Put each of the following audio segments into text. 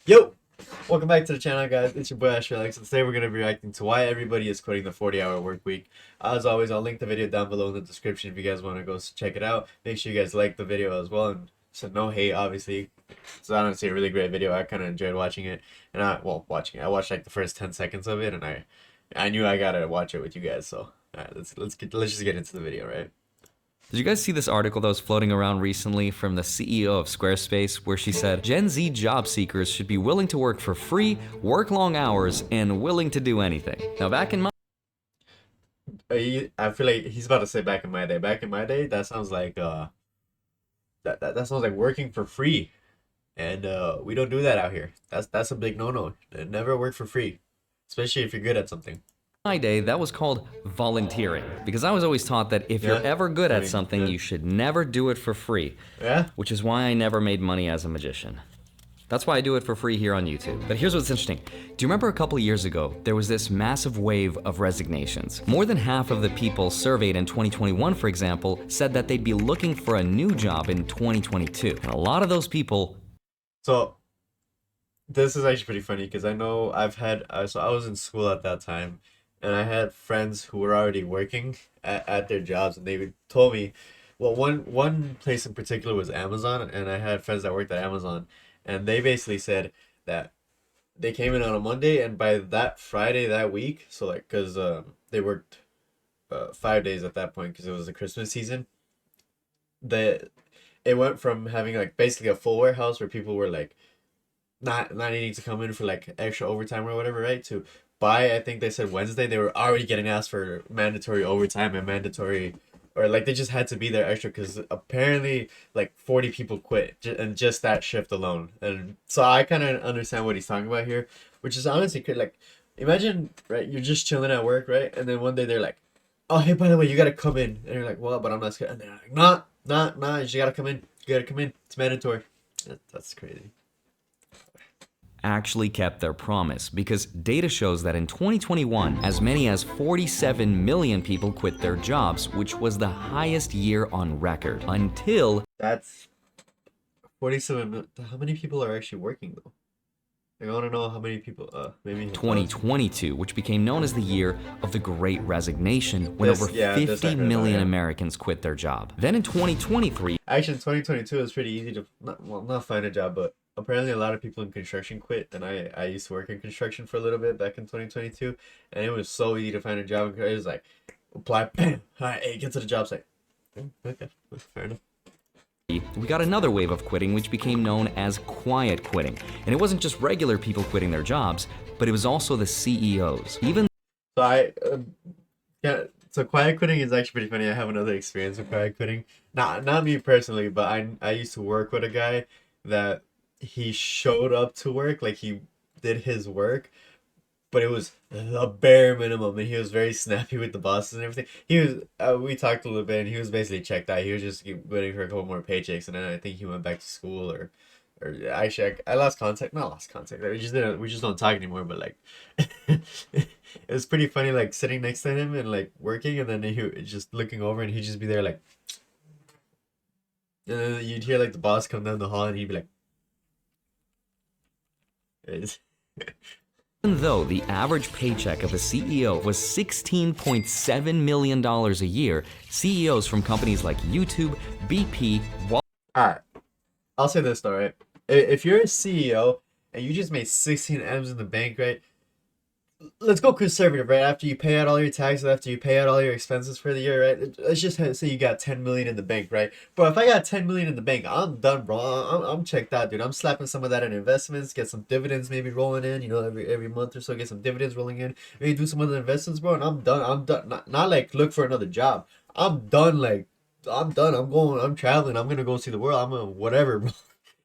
Yo! Welcome back to the channel, guys. It's your boy Ash Felix, and today we're going to be reacting to why everybody is quitting the 40-hour work week. As always, I'll link the video down below in the description if you guys want to go check it out. Make sure you guys like the video as well, and so no hate, obviously. It's honestly a really great video. I kind of enjoyed watching it, and I watched like the first 10 seconds of it, and I knew I gotta watch it with you guys. So, alright, let's just get into the video, right? Did you guys see this article that was floating around recently from the CEO of Squarespace where she said Gen Z job seekers should be willing to work for free, work long hours, and willing to do anything? Now back in my I feel like he's about to say back in my day. Back in my day, that sounds like that sounds like working for free, and we don't do that out here. That's a big no-no. Never work for free, especially if you're good at something. day, that was called volunteering because I was always taught that if you're Yeah. ever good I at mean, something, yeah. you should never do it for free, Yeah. which is why I never made money as a magician. That's why I do it for free here on YouTube. But here's what's interesting. Do you remember a couple of years ago, there was this massive wave of resignations? More than half of the people surveyed in 2021, for example, said that they'd be looking for a new job in 2022. And a lot of those people So this is actually pretty funny because I know so I was in school at that time, and I had friends who were already working at their jobs, and they told me, well, one place in particular was Amazon, and I had friends that worked at Amazon, and they basically said that they came in on a Monday, and by that Friday that week, so like, because they worked 5 days at that point because it was the Christmas season, the it went from having like basically a full warehouse where people were like not needing to come in for like extra overtime or whatever, right? To by I think they said Wednesday they were already getting asked for mandatory overtime and mandatory, or like they just had to be there extra because apparently like 40 people quit and just that shift alone. And so I kind of understand what he's talking about here, which is honestly like, imagine, right, you're just chilling at work, right, and then one day they're like, oh, hey, by the way, you gotta come in, and you're like, well, but I'm not scared, and they're like, nah, you just gotta come in, it's mandatory. That's crazy. actually kept their promise because data shows that in 2021, as many as 47 million people quit their jobs, which was the highest year on record until That's 47 million. How many people are actually working though? Like, I want to know how many people, maybe 2022, which became known as the year of the Great Resignation, when This- over yeah, this I 50 heard about, million yeah. Americans quit their job. Then in 2023, Actually, in 2022, it was pretty easy to, not find a job, but apparently a lot of people in construction quit. And I used to work in construction for a little bit back in 2022, and it was so easy to find a job. It was like, apply, bam, all right, hey, get to the job site. Okay, fair enough. we got another wave of quitting, which became known as quiet quitting. And it wasn't just regular people quitting their jobs, but it was also the CEOs. Even So yeah, so quiet quitting is actually pretty funny. I have another experience with quiet quitting. Not me personally, but I used to work with a guy that he showed up to work, like he did his work, but it was the bare minimum, and he was very snappy with the bosses and everything. He was we talked a little bit, and he was basically checked out. He was just waiting for a couple more paychecks, and then I think he went back to school, or actually I lost contact, not lost contact. We just don't talk anymore. But like, it was pretty funny, like sitting next to him and like working, and then he just looking over, and he'd just be there like, and then you'd hear like the boss come down the hall, and he'd be like, it's, though the average paycheck of a CEO was $16.7 million a year, CEOs from companies like YouTube, BP, Wall all right. I'll say this though, right? If you're a CEO and you just made 16 M's in the bank, right? Let's go conservative, right? After you pay out all your taxes, after you pay out all your expenses for the year, right? Let's just say you got 10 million in the bank, right? Bro, if I got 10 million in the bank, I'm done, bro. I'm checked out, dude. I'm slapping some of that in investments, get some dividends maybe rolling in, every month or so, get some dividends rolling in. Maybe do some other investments, bro, and I'm done. I'm done. Not like look for another job. I'm done. Like, I'm done. I'm traveling. I'm gonna go see the world. I'm gonna whatever, bro.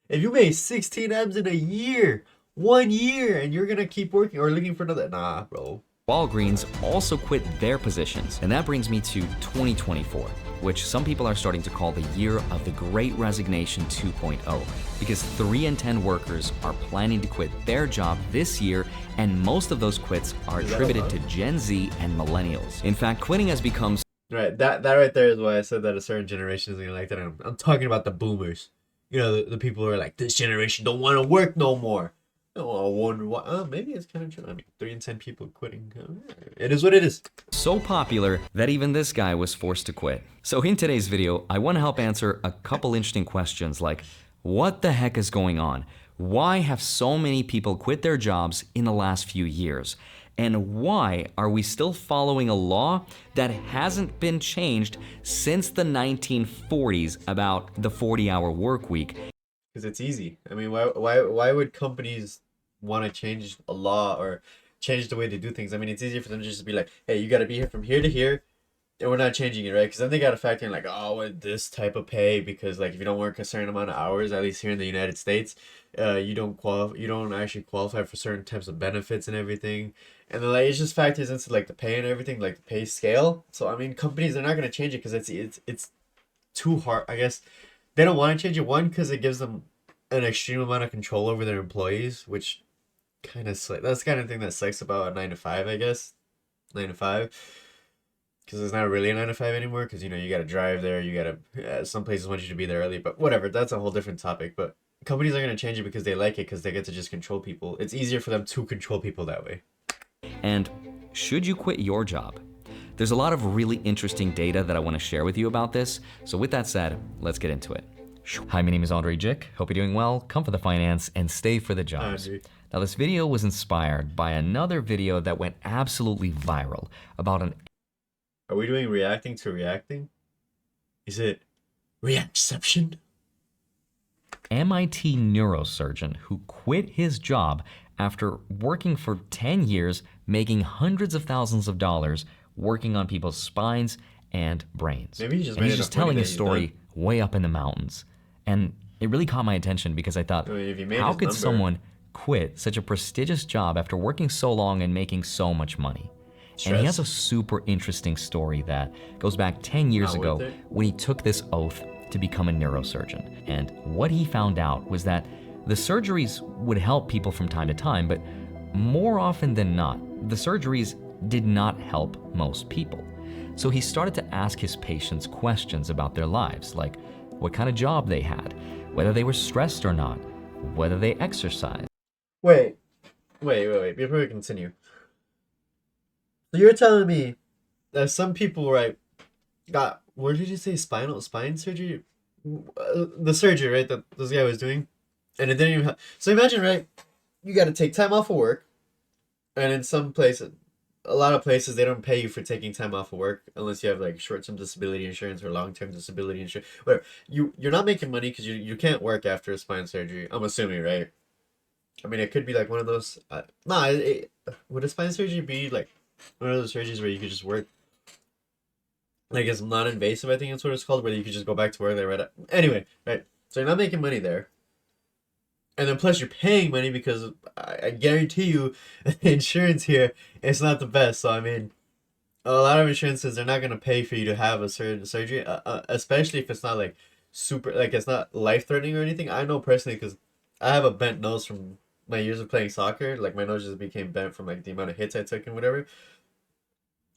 If you made 16 M's in a year, 1 year, and you're gonna keep working or looking for another, nah, bro. Walgreens also quit their positions. And that brings me to 2024, which some people are starting to call the year of the Great Resignation 2.0, because 3 in 10 workers are planning to quit their job this year, and most of those quits are Is that a attributed lot? to Gen Z and millennials. In fact, quitting has become Right, that right there is why I said that a certain generation is gonna like that. I'm talking about the boomers. The people who are like, this generation don't want to work no more. Oh, I wonder why. Maybe it's kind of true. I mean, 3 in 10 people quitting. It is what it is. So popular that even this guy was forced to quit. So in today's video, I want to help answer a couple interesting questions like, what the heck is going on? Why have so many people quit their jobs in the last few years? And why are we still following a law that hasn't been changed since the 1940s about the 40-hour work week? Because it's easy. I mean, why would companies want to change a law or change the way they do things? I mean, it's easier for them just to be like, hey, you got to be here from here to here, and we're not changing it, right? Because then they got to factor in like, oh, what, this type of pay, because like if you don't work a certain amount of hours, at least here in the United States, you don't actually qualify for certain types of benefits and everything, and then like it just factors into like the pay and everything, like the pay scale. So I mean, companies are not gonna change it because it's too hard, I guess. They don't want to change it, one, because it gives them an extreme amount of control over their employees, which kind of that's the kind of thing that sucks about a 9 to 5, I guess. 9 to 5, because it's not really a 9 to 5 anymore. Because you got to drive there, you got to. Some places want you to be there early, but whatever. That's a whole different topic. But companies are gonna change it because they like it, because they get to just control people. It's easier for them to control people that way. And should you quit your job? There's a lot of really interesting data that I want to share with you about this. So with that said, let's get into it. Hi, my name is Andre Jick. Hope you're doing well. Come for the finance and stay for the jobs. Andre. Now, this video was inspired by another video that went absolutely viral about an Are we doing reacting to reacting? Is it reacception? MIT neurosurgeon who quit his job after working for 10 years, making hundreds of thousands of dollars working on people's spines and brains. Maybe he just And made he's enough just money telling that his he's story way up in the mountains. And it really caught my attention because I thought, I mean, if he made how his could number. someone quit such a prestigious job after working so long and making so much money? And he has a super interesting story that goes back 10 years Not ago worth it. when he took this oath to become a neurosurgeon. And what he found out was that the surgeries would help people from time to time, but more often than not, the surgeries did not help most people. So he started to ask his patients questions about their lives, like what kind of job they had, whether they were stressed or not, whether they exercised. Wait, wait. Before we continue, so you're telling me that some people, right, got, what did you say, spine surgery? The surgery, right, that this guy was doing, and it didn't even. So imagine, right, you got to take time off of work, and in some places, a lot of places, they don't pay you for taking time off of work unless you have like short-term disability insurance or long-term disability insurance. Whatever. You're not making money because you can't work after a spine surgery. I'm assuming, right? I mean, it could be like one of those. Nah, would a spine surgery be like one of those surgeries where you could just work? Like it's non-invasive, I think that's what it's called, where you could just go back to work there right anyway, right? So you're not making money there. And then plus you're paying money because I guarantee you insurance here it's not the best. So I mean, a lot of insurances they're not gonna pay for you to have a certain surgery, especially if it's not like super, like it's not life threatening or anything. I know personally because I have a bent nose from my years of playing soccer. Like my nose just became bent from like the amount of hits I took and whatever.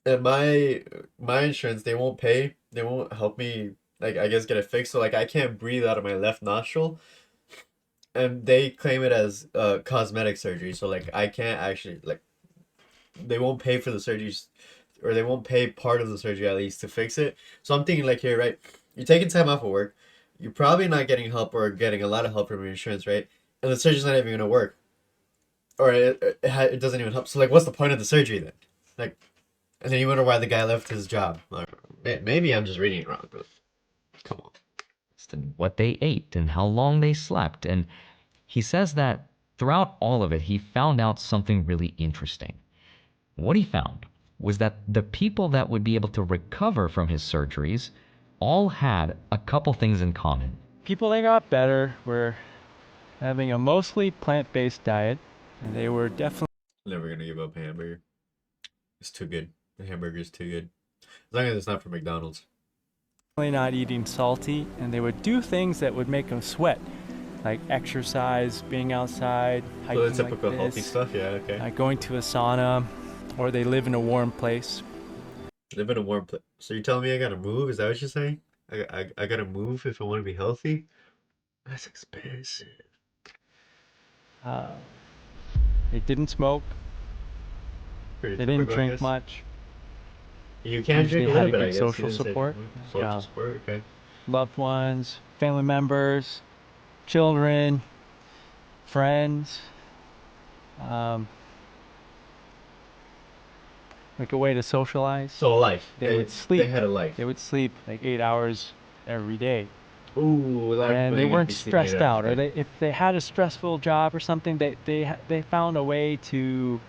And my insurance they won't pay. They won't help me like I guess get it fixed. So like I can't breathe out of my left nostril, and they claim it as cosmetic surgery. So like I can't actually like they won't pay for the surgeries, or they won't pay part of the surgery at least to fix it. So I'm thinking like here, right? You're taking time off of work. You're probably not getting help or getting a lot of help from your insurance, right? And the surgery's not even gonna work, or it doesn't even help. So like, what's the point of the surgery then? Like, and then you wonder why the guy left his job. Like, maybe I'm just reading it wrong, but come on. And what they ate and how long they slept. And he says that throughout all of it, he found out something really interesting. What he found was that the people that would be able to recover from his surgeries all had a couple things in common. People that got better were having a mostly plant-based diet, and they were definitely Never gonna give up a hamburger. It's too good. The hamburger is too good. As long as it's not from McDonald's. not eating salty, and they would do things that would make them sweat, like exercise, being outside, So hiking the typical like healthy this, stuff, yeah, okay. going to a sauna, or they live in a warm place. Live in a warm place. So you're telling me I gotta move? Is that what you're saying? I gotta move if I want to be healthy? That's expensive. Uh, They didn't smoke. Pretty They didn't typical, I drink guess. much. You can drink Usually a had little a bit, I good guess. social You didn't say support. social Yeah. support, okay. Loved ones, family members, children, friends. Um, like a way to socialize. So a life. They would They sleep. had a life. They would sleep like 8 hours every day. Ooh, a lot of And people they ain't gonna weren't be sleeping stressed 8 hours out, a or day. if they had a stressful job or something, they found a way to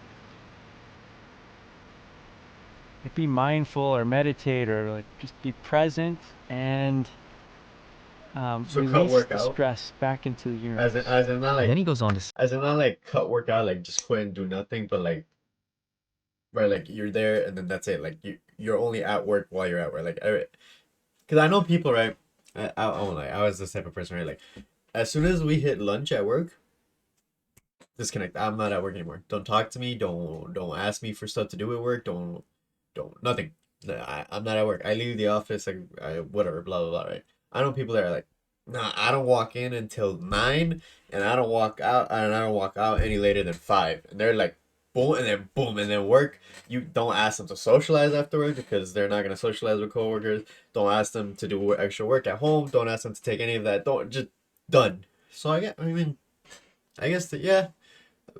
be mindful or meditate or like just be present and So cut release work the out, stress back into the universe. as in not And then like he goes on to as in not like cut work out like just quit and do nothing, but like right like you're there and then that's it. Like you're only at work while you're at work. Like because I know people, right? I won't lie, I was this type of person, right? Like as soon as we hit lunch at work, disconnect. I'm not at work anymore. Don't talk to me. Don't ask me for stuff to do at work. Don't nothing. I'm not at work. I leave the office like whatever, blah blah blah. Right? I know people that are like, nah, I don't walk in until 9, and I don't walk out any later than 5. And they're like, boom, and then work. You don't ask them to socialize afterwards because they're not gonna socialize with coworkers. Don't ask them to do extra work at home. Don't ask them to take any of that. Don't just done. So I mean, I guess that yeah,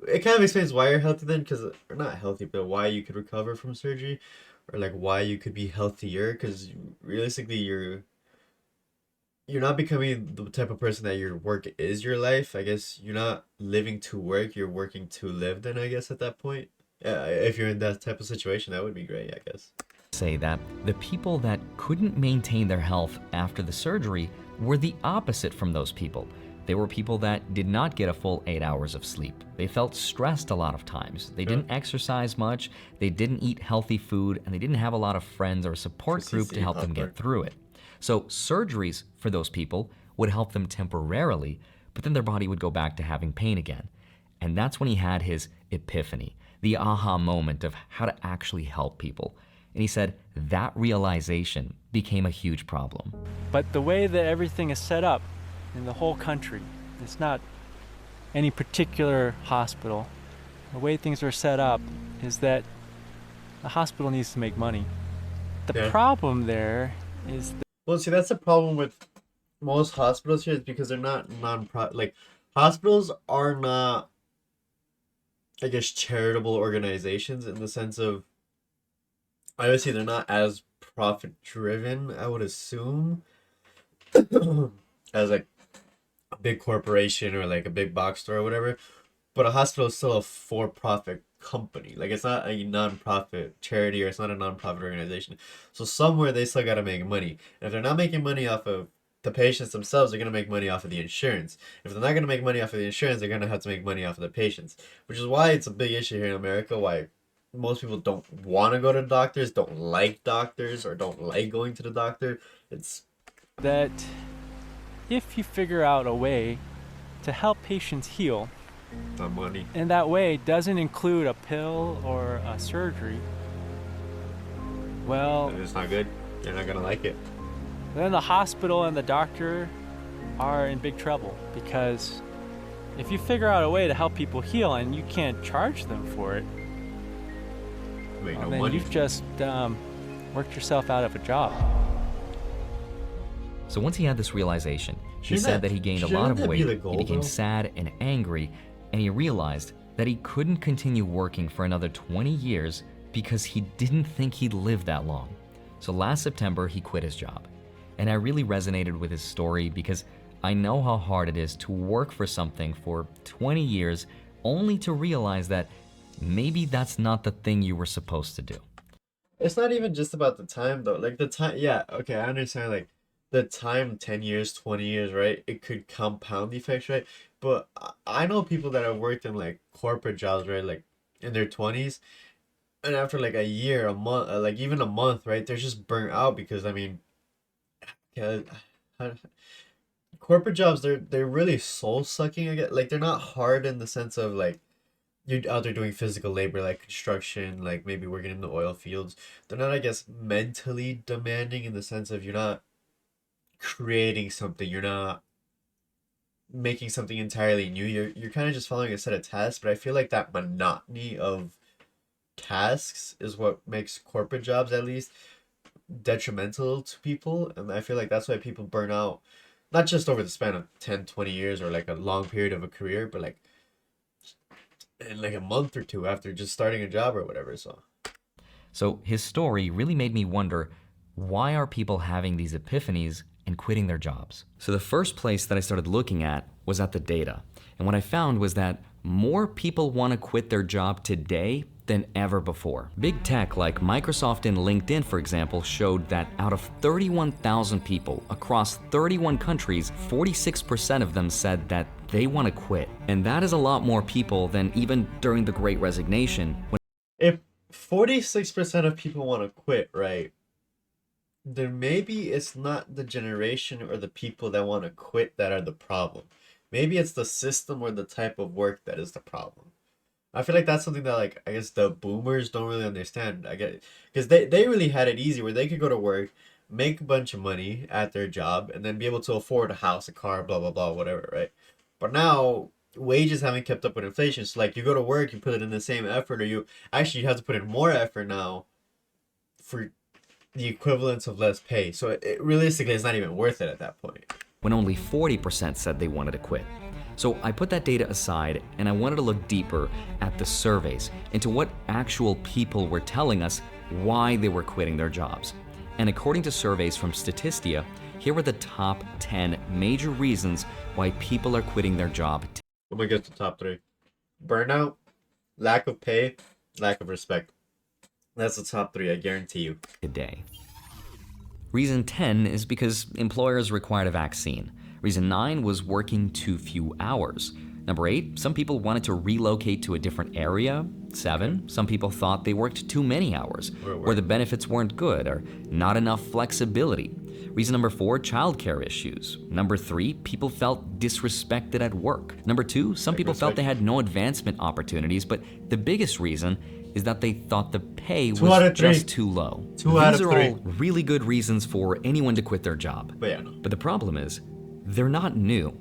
it kind of explains why you're healthy then, because or not healthy, but why you could recover from surgery, or like why you could be healthier. Because realistically, you're not becoming the type of person that your work is your life. I guess you're not living to work. You're working to live. Then I guess at that point, if you're in that type of situation, that would be great. I guess. say that the people that couldn't maintain their health after the surgery were the opposite from those people. They were people that did not get a full 8 hours of sleep. They felt stressed a lot of times. They didn't exercise much, they didn't eat healthy food, and they didn't have a lot of friends or a support group to help them get through it. So surgeries for those people would help them temporarily, but then their body would go back to having pain again. And that's when he had his epiphany, the aha moment of how to actually help people. And he said that realization became a huge problem. But the way that everything is set up in the whole country, it's not any particular hospital. The way things are set up is that the hospital needs to make money. The problem there is Well, see, that's the problem with most hospitals here is because they're not non-profit. Like, hospitals are not, I guess, charitable organizations in the sense of, obviously, they're not as profit-driven, I would assume, as like a big corporation or like a big box store or whatever. But a hospital is still a for-profit company. Like, it's not a non-profit charity or it's not a non-profit organization. So somewhere they still got to make money. And if they're not making money off of the patients themselves, they're going to make money off of the insurance. If they're not going to make money off of the insurance, they're going to have to make money off of the patients. Which is why it's a big issue here in America, why most people don't want to go to doctors, don't like doctors, or don't like going to the doctor. It's that if you figure out a way to help patients heal, not money. and that way doesn't include a pill or a surgery, well, It's not good. They're not going to like it. then the hospital and the doctor are in big trouble, because if you figure out a way to help people heal and you can't charge them for it, Make well, no then money. you've just worked yourself out of a job. So once he had this realization, he Shouldn't said that- that he gained a shouldn't lot of that be weight, the goal, he became though? sad and angry, and he realized that he couldn't continue working for another 20 years because he didn't think he'd live that long. So last September, he quit his job. And I really resonated with his story because I know how hard it is to work for something for 20 years only to realize that maybe that's not the thing you were supposed to do. It's not even just about the time though. Like the time, yeah, okay, I understand. Like the time, 10 years, 20 years, right? It could compound effects, right? But I know people that have worked in like corporate jobs, right? Like in their 20s, and after like a year, a month, like even a month, right? They're just burnt out because I mean, yeah, corporate jobs, they're really soul sucking. I get like they're not hard in the sense of like you're out there doing physical labor like construction, like maybe working in the oil fields. They're not, I guess, mentally demanding in the sense of you're not creating something. You're not making something entirely new. You're kind of just following a set of tasks, but I feel like that monotony of tasks is what makes corporate jobs, at least, detrimental to people. And I feel like that's why people burn out, not just over the span of 10, 20 years or like a long period of a career, but like in like a month or two after just starting a job or whatever. So his story really made me wonder, why are people having these epiphanies and quitting their jobs? So the first place that I started looking at was at the data. And what I found was that more people want to quit their job today than ever before. Big tech like Microsoft and LinkedIn, for example, showed that out of 31,000 people across 31 countries, 46% of them said that they want to quit. And that is a lot more people than even during the Great Resignation, when If 46% of people want to quit, right? Then maybe it's not the generation or the people that want to quit that are the problem. Maybe it's the system or the type of work that is the problem. I feel like that's something that, like, I guess the boomers don't really understand. I get, because they really had it easy where they could go to work, make a bunch of money at their job, and then be able to afford a house, a car, blah blah blah, whatever, right? But now wages haven't kept up with inflation. So like you go to work, you put it in the same effort, or you actually have to put in more effort now for the equivalence of less pay. So realistically, it's not even worth it at that point. when only 40% said they wanted to quit. So I put that data aside and I wanted to look deeper at the surveys into what actual people were telling us why they were quitting their jobs. And according to surveys from Statistia, here were the top 10 major reasons why people are quitting their job. I'm gonna get the top three: burnout, lack of pay, lack of respect. That's the top three, I guarantee you. Today. Reason 10 is because employers required a vaccine. Reason 9 was working too few hours. Number 8, some people wanted to relocate to a different area. 7, some people thought they worked too many hours, or the benefits weren't good, or not enough flexibility. Reason number 4, childcare issues. Number 3, people felt disrespected at work. Number 2, some people felt they had no advancement opportunities, but the biggest reason is that they thought the pay was just too low. These are all really good reasons for anyone to quit their job. But yeah, no. But the problem is, they're not new.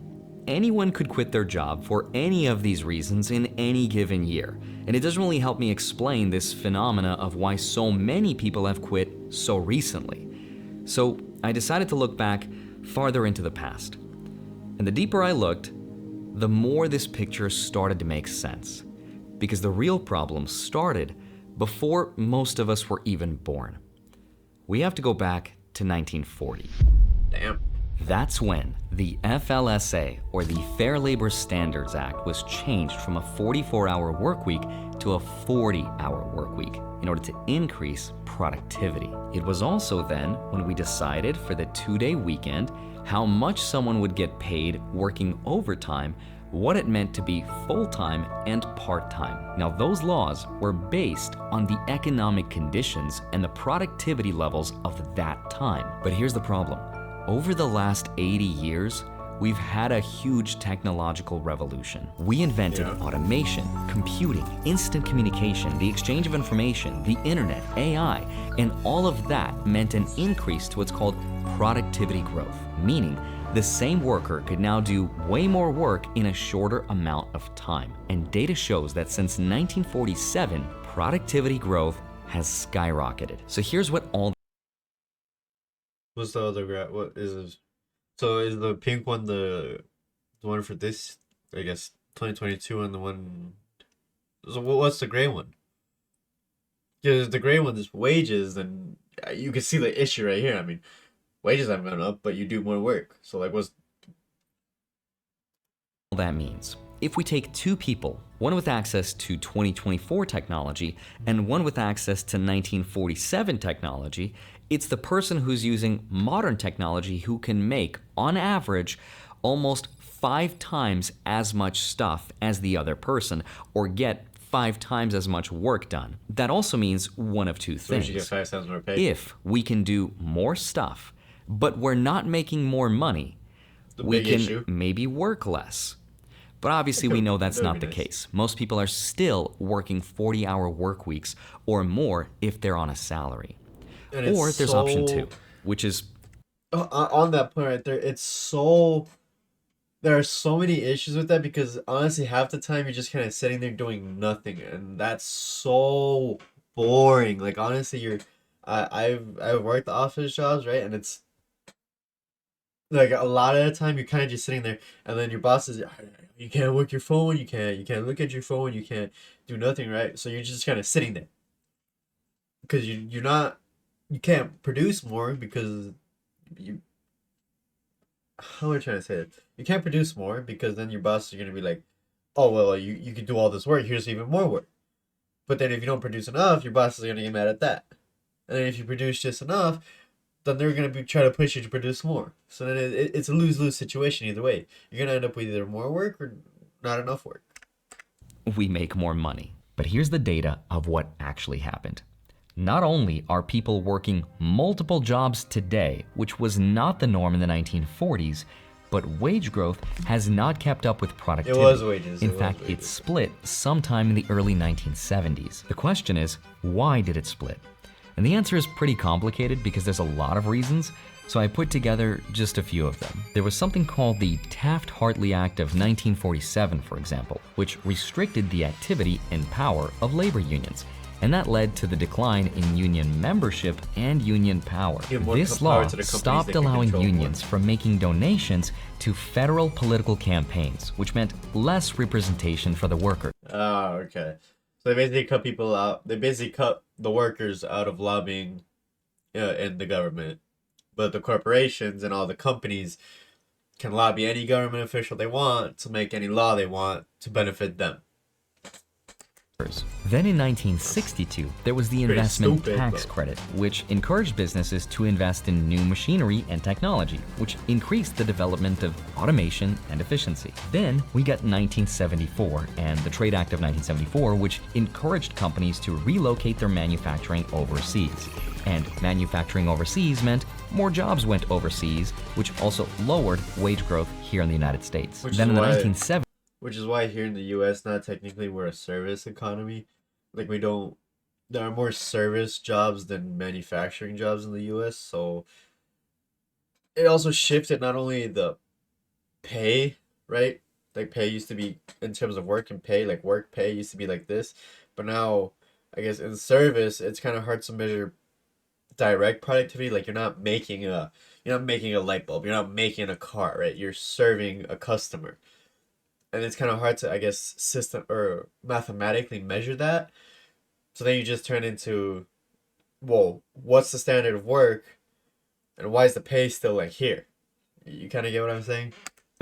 Anyone could quit their job for any of these reasons in any given year. And it doesn't really help me explain this phenomena of why so many people have quit so recently. So I decided to look back farther into the past. And the deeper I looked, the more this picture started to make sense. Because the real problem started before most of us were even born. We have to go back to 1940. Damn. That's when the FLSA, or the Fair Labor Standards Act, was changed from a 44-hour work week to a 40-hour work week in order to increase productivity. It was also then when we decided for the 2-day weekend how much someone would get paid working overtime, what it meant to be full-time and part-time. Now, those laws were based on the economic conditions and the productivity levels of that time. But here's the problem. Over the last 80 years, we've had a huge technological revolution. We invented automation, computing, instant communication, the exchange of information, the internet, AI, and all of that meant an increase to what's called productivity growth, meaning the same worker could now do way more work in a shorter amount of time. And data shows that since 1947, productivity growth has skyrocketed. So here's what all What's the other graph? What is this? So is the pink one the one for this, I guess, 2022, and the one? So what's the gray one? Because the gray one is wages, and you can see the issue right here. I mean, wages haven't gone up, but you do more work. So like, what's that means? If we take two people, one with access to 2024 technology and one with access to 1947 technology, it's the person who's using modern technology who can make, on average, almost 5 times as much stuff as the other person, or get 5 times as much work done. That also means one of two things. So you get 5 times more pay. If we can do more stuff, but we're not making more money, we can maybe work less. But obviously we know that's not the case. Most people are still working 40-hour work weeks or more if they're on a salary. Or there's option 2, which is... On that point right there, it's so... there are so many issues with that because honestly, half the time you're just kind of sitting there doing nothing, and that's so boring. Like honestly, I've worked office jobs, right? And it's like a lot of the time you're kind of just sitting there, and then your boss is, you can't work your phone, you can't look at your phone, you can't do nothing, right? So you're just kind of sitting there because you can't produce more because you how am I trying to say it? You can't produce more because then your boss is gonna be like, oh well, you can do all this work, here's even more work. But then if you don't produce enough, your boss is gonna get mad at that. And then if you produce just enough, then they're gonna be trying to push you to produce more. So then it's a lose-lose situation either way. You're gonna end up with either more work or not enough work. We make more money. But here's the data of what actually happened. Not only are people working multiple jobs today, which was not the norm in the 1940s, but wage growth has not kept up with productivity. It was wages. In fact, it split sometime in the early 1970s. The question is, why did it split? And the answer is pretty complicated because there's a lot of reasons, so I put together just a few of them. There was something called the Taft-Hartley Act of 1947, for example, which restricted the activity and power of labor unions. And that led to the decline in union membership and union power. This law stopped allowing unions from making donations to federal political campaigns, which meant less representation for the workers. Oh, okay. So they basically cut people out. They basically cut the workers out of lobbying in the government. But the corporations and all the companies can lobby any government official they want to make any law they want to benefit them. Then in 1962, there was the investment tax credit, which encouraged businesses to invest in new machinery and technology, which increased the development of automation and efficiency. Then we got 1974 and the Trade Act of 1974, which encouraged companies to relocate their manufacturing overseas. And manufacturing overseas meant more jobs went overseas, which also lowered wage growth here in the United States. Then in the 1970s, which is why here in the US, not technically we're a service economy. Like there are more service jobs than manufacturing jobs in the US. So it also shifted not only the pay, right? Like pay used to be in terms of work and pay, like work pay used to be like this. But now, I guess in service, it's kind of hard to measure direct productivity. Like you're not making a light bulb, you're not making a car, right? You're serving a customer. And it's kind of hard to, I guess, system or mathematically measure that. So then you just turn into, well, what's the standard of work, and why is the pay still like here? You kind of get what I'm saying?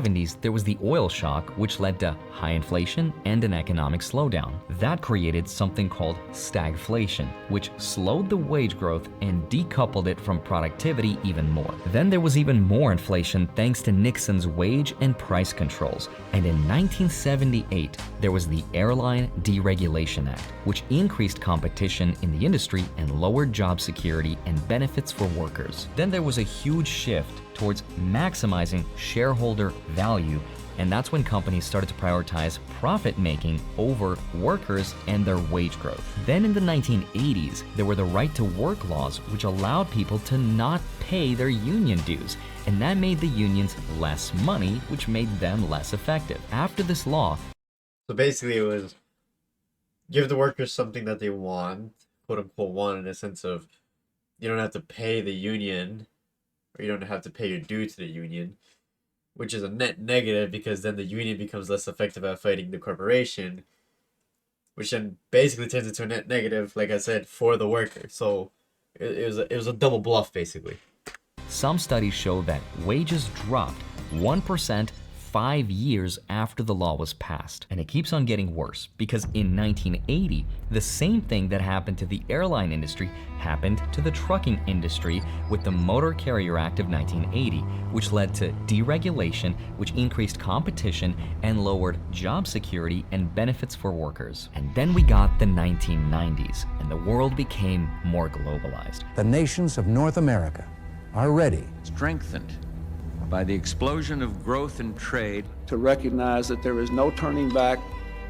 70s, there was the oil shock, which led to high inflation and an economic slowdown. That created something called stagflation, which slowed the wage growth and decoupled it from productivity even more. Then there was even more inflation thanks to Nixon's wage and price controls. And in 1978, there was the Airline Deregulation Act, which increased competition in the industry and lowered job security and benefits for workers. Then there was a huge shift towards maximizing shareholder value, and that's when companies started to prioritize profit making over workers and their wage growth. Then in the 1980s, there were the right to work laws, which allowed people to not pay their union dues, and that made the unions less money, which made them less effective. After this law, so basically it was give the workers something that they want, quote unquote want, in a sense of you don't have to pay the union, or you don't have to pay your due to the union, which is a net negative because then the union becomes less effective at fighting the corporation, which then basically turns into a net negative, like I said, for the worker. So it was a double bluff, basically. Some studies show that wages dropped 1% 5 years after the law was passed. And it keeps on getting worse because in 1980, the same thing that happened to the airline industry happened to the trucking industry with the Motor Carrier Act of 1980, which led to deregulation, which increased competition and lowered job security and benefits for workers. And then we got the 1990s, and the world became more globalized. The nations of North America are ready, strengthened by the explosion of growth and trade, to recognize that there is no turning back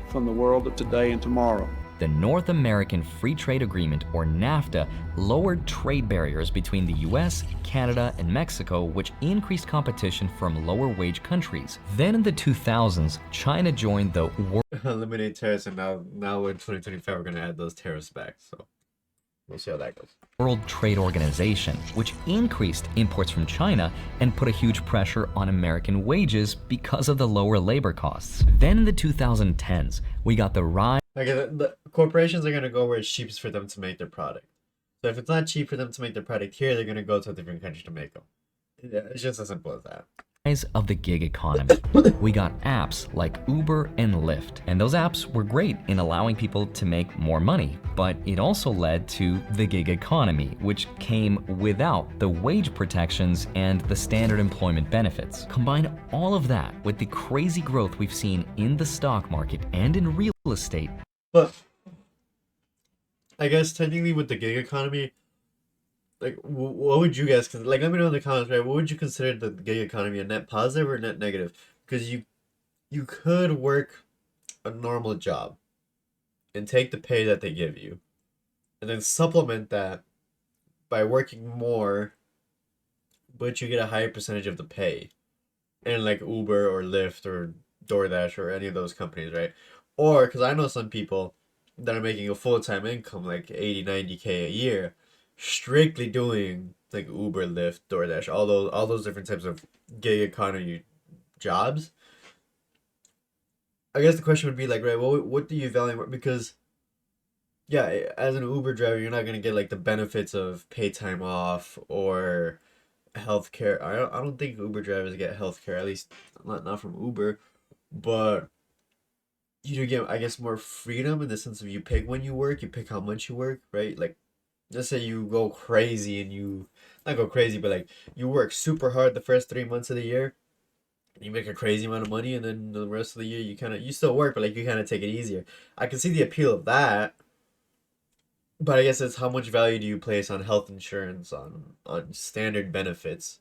from the world of today and tomorrow. The North American Free Trade Agreement, or NAFTA, lowered trade barriers between the US, Canada, and Mexico, which increased competition from lower wage countries. Then in the 2000s, China joined the Eliminate tariffs, and now in 2025 we're gonna add those tariffs back. So we'll see how that goes. World Trade Organization, which increased imports from China and put a huge pressure on American wages because of the lower labor costs. Then in the 2010s, we got the rise Like the corporations are gonna go where it's cheapest for them to make their product. So if it's not cheap for them to make their product here, they're gonna go to a different country to make them. Yeah, it's just as simple as that. of the gig economy. We got apps like Uber and Lyft, and those apps were great in allowing people to make more money, but it also led to the gig economy, which came without the wage protections and the standard employment benefits. Combine all of that with the crazy growth we've seen in the stock market and in real estate. But I guess technically with the gig economy, like what would you guys let me know in the comments, right? What would you consider the gig economy, a net positive or net negative? Because you could work a normal job and take the pay that they give you and then supplement that by working more, but you get a higher percentage of the pay. And like Uber or Lyft or DoorDash or any of those companies, right? Or because I know some people that are making a full-time income like 80, 90K a year, strictly doing like Uber, Lyft, DoorDash, all those different types of gig economy jobs. I guess the question would be like, right, what do you value more? Because yeah, as an Uber driver, you're not gonna get like the benefits of pay time off or healthcare. I don't think Uber drivers get healthcare, at least not from Uber, but you do get, I guess, more freedom in the sense of you pick when you work, you pick how much you work, right? Like, let's say you go crazy and you, not go crazy, but like you work super hard the first 3 months of the year, you make a crazy amount of money, and then the rest of the year you still work, but like you kind of take it easier. I can see the appeal of that, but I guess it's how much value do you place on health insurance, on standard benefits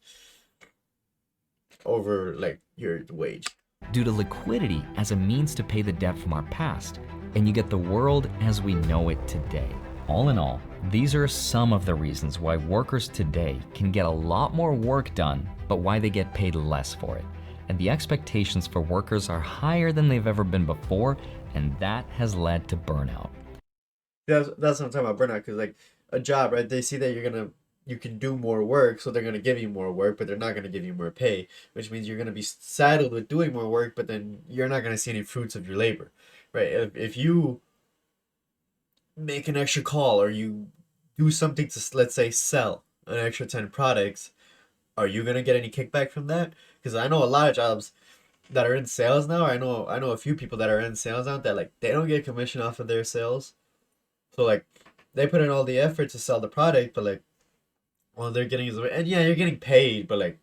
over like your wage. Due to liquidity as a means to pay the debt from our past, and you get the world as we know it today. All in all, these are some of the reasons why workers today can get a lot more work done, but why they get paid less for it. And the expectations for workers are higher than they've ever been before, and that has led to burnout. That's what I'm talking about, burnout, because like a job, right? They see that you can do more work, so they're gonna give you more work, but they're not gonna give you more pay, which means you're gonna be saddled with doing more work, but then you're not gonna see any fruits of your labor, right? If you make an extra call or you do something to, let's say, sell an extra 10 products, are you gonna get any kickback from that? Because I know a lot of jobs that are in sales now. I know a few people that are in sales now that like they don't get commission off of their sales, so like they put in all the effort to sell the product, but like all they're getting is, and yeah, you're getting paid, but like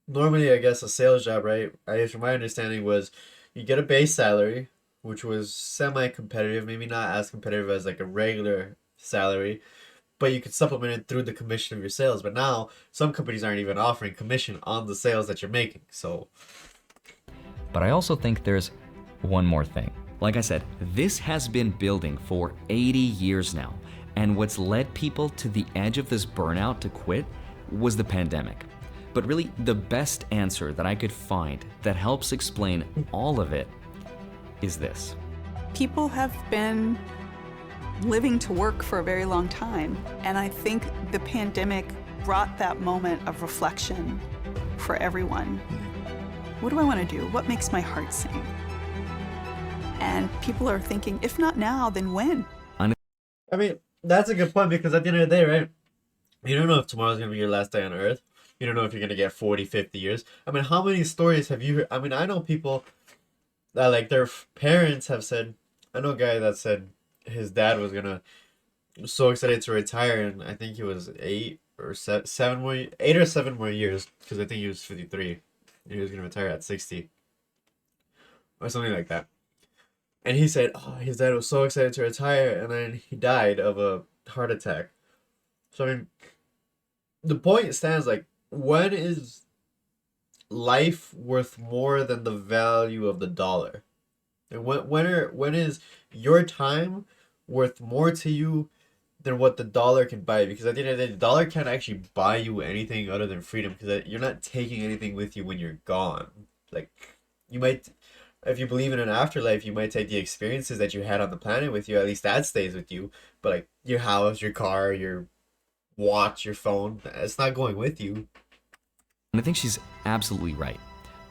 normally I guess a sales job, right? From my understanding was you get a base salary, which was semi-competitive, maybe not as competitive as like a regular salary, but you could supplement it through the commission of your sales. But now some companies aren't even offering commission on the sales that you're making. So, but I also think there's one more thing. Like I said, this has been building for 80 years now, and what's led people to the edge of this burnout to quit was the pandemic. But really, the best answer that I could find that helps explain all of it is this. People have been living to work for a very long time, and I think the pandemic brought that moment of reflection for everyone. What do I want to do? What makes my heart sing? And people are thinking, if not now, then when? I mean, that's a good point, because at the end of the day, right, you don't know if tomorrow's going to be your last day on Earth. You don't know if you're going to get 40, 50 years. I mean, how many stories have you heard? I mean, I know people that like their parents have said, I know a guy that said his dad was so excited to retire, and I think he was 8 or 7 more years, because I think he was 53. He was gonna retire at 60 or something like that. And he said, oh, his dad was so excited to retire, and then he died of a heart attack. So I mean, the point stands, like, when is life worth more than the value of the dollar? And when is your time worth more to you than what the dollar can buy. Because at the end of the day, the dollar can't actually buy you anything other than freedom. Because you're not taking anything with you when you're gone. Like, you might, if you believe in an afterlife, you might take the experiences that you had on the planet with you. At least that stays with you. But like your house, your car, your watch, your phone, it's not going with you. And I think she's absolutely right.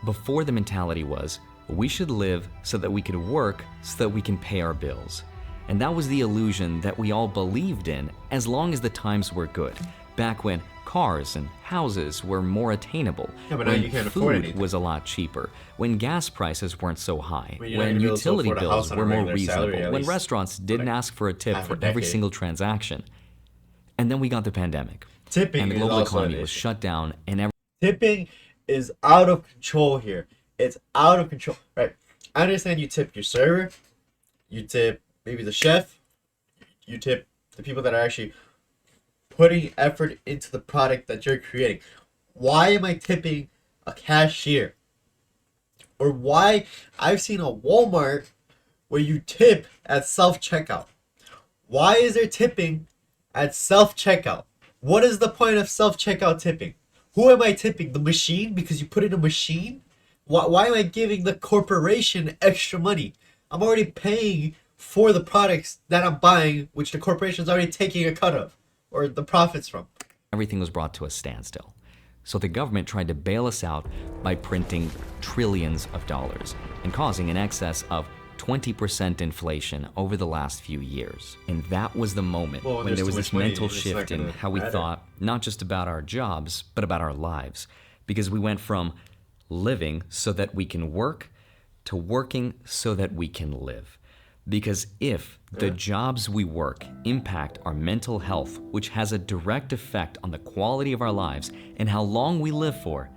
Before, the mentality was, we should live so that we could work so that we can pay our bills. And that was the illusion that we all believed in as long as the times were good. Back when cars and houses were more attainable, Yeah, but now when you can't afford food anything. was a lot cheaper, when gas prices weren't so high, Well, you're not when gonna be able to utility afford a house bills on were a more regular salary, reasonable, at when least restaurants didn't like ask for a tip half for a every decade. single transaction. And then we got the pandemic. Tipping And the is global also an economy was issue. shut down and Tipping is out of control here. It's out of control. Right. I understand you tip your server, you tip maybe the chef, you tip the people that are actually putting effort into the product that you're creating. Why am I tipping a cashier? Or why I've seen a Walmart where you tip at self-checkout. Why is there tipping at self-checkout? What is the point of self-checkout tipping? Who am I tipping? The machine? Because you put in a machine? Why am I giving the corporation extra money? I'm already paying for the products that I'm buying, which the corporation's already taking a cut of, or the profits from. everything was brought to a standstill. So the government tried to bail us out by printing trillions of dollars and causing an excess of 20% inflation over the last few years. And that was the moment Well, when there's there too was much this money, mental it's not shift in gonna how we matter. thought, not just about our jobs, but about our lives. Because we went from living so that we can work to working so that we can live. Because if the jobs we work impact our mental health, which has a direct effect on the quality of our lives and how long we live for,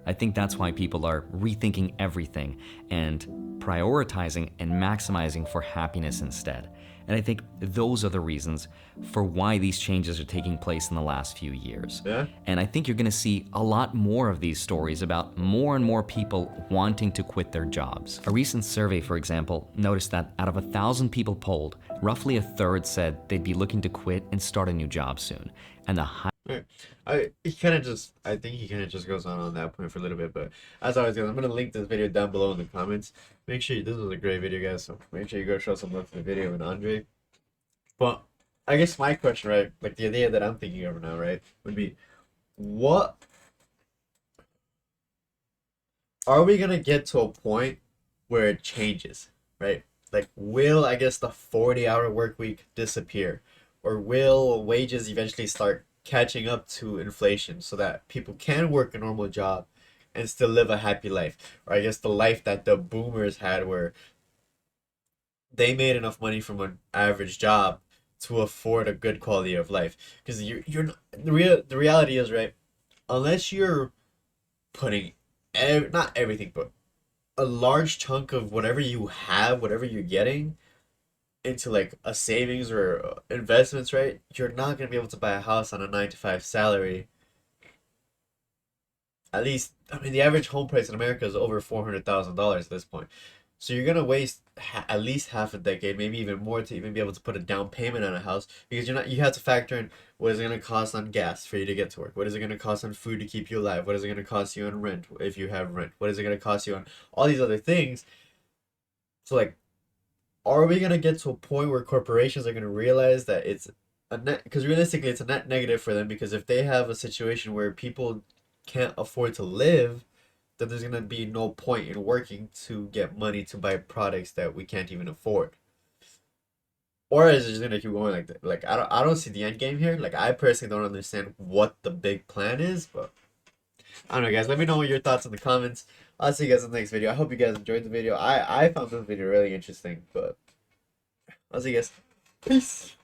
I think that's why people are rethinking everything and prioritizing and maximizing for happiness instead. And I think those are the reasons for why these changes are taking place in the last few years. Yeah. And I think you're gonna see a lot more of these stories about more and more people wanting to quit their jobs. A recent survey, for example, noticed that out of 1,000 people polled, roughly a third said they'd be looking to quit and start a new job soon. And the Right. I think he kind of just goes on that point for a little bit, but as always, guys, I'm gonna link this video down below in the comments. Make sure this was a great video, guys. So make sure you go show some love to the video and Andre. But I guess my question, right, like the idea that I'm thinking of now, right, would be, what are we gonna get to a point where it changes, right? Like, will I guess the 40-hour work week disappear, or will wages eventually start catching up to inflation so that people can work a normal job and still live a happy life? Or I guess the life that the boomers had, where they made enough money from an average job to afford a good quality of life. Because you're not, the reality is, right, unless you're putting not everything, but a large chunk of whatever you have, whatever you're getting, into like a savings or investments, right, you're not gonna be able to buy a house on a 9 to 5 salary. At least, I mean, the average home price in America is over $400,000 at this point. So you're gonna waste at least half a decade, maybe even more, to even be able to put a down payment on a house, because you have to factor in what is it gonna cost on gas for you to get to work, what is it gonna cost on food to keep you alive, what is it gonna cost you on rent if you have rent, what is it gonna cost you on all these other things. So like, are we gonna get to a point where corporations are gonna realize that it's a net? Because realistically, it's a net negative for them. Because if they have a situation where people can't afford to live, then there's gonna be no point in working to get money to buy products that we can't even afford. Or is it just gonna keep going like that? Like, I don't see the end game here. Like, I personally don't understand what the big plan is, but I don't know, guys. Let me know what your thoughts in the comments. I'll see you guys in the next video. I hope you guys enjoyed the video. I found this video really interesting, but I'll see you guys. Peace.